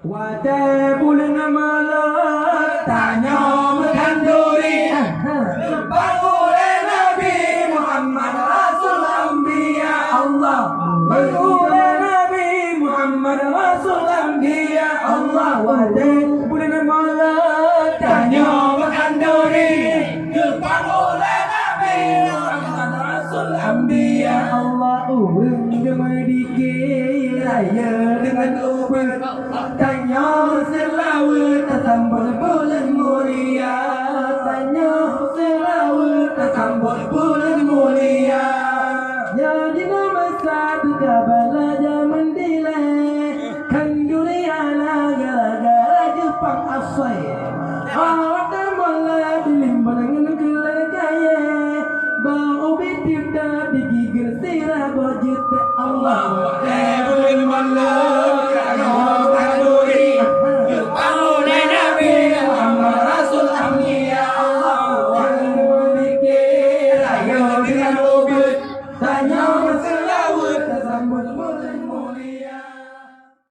Wadah bulan malam tanya menganduri Bangunan Nabi Muhammad Rasul Anbiya Allah Bangunan Nabi Muhammad Rasul Anbiya Allah Wadah bulan malam tanya menganduri Bangunan Nabi Muhammad Rasul Anbiya Allah Gemediki raya dengan ubah tanya selawe tersambut bulan mulia tanya selawe tersambut bulan mulia jadi nama satu kabala zaman dilek kanduri ala gara-gara Jepang asai awak mula bilimbangan gelar kaya bau bitirta digigir sirah bojit Allah bulan malam tanya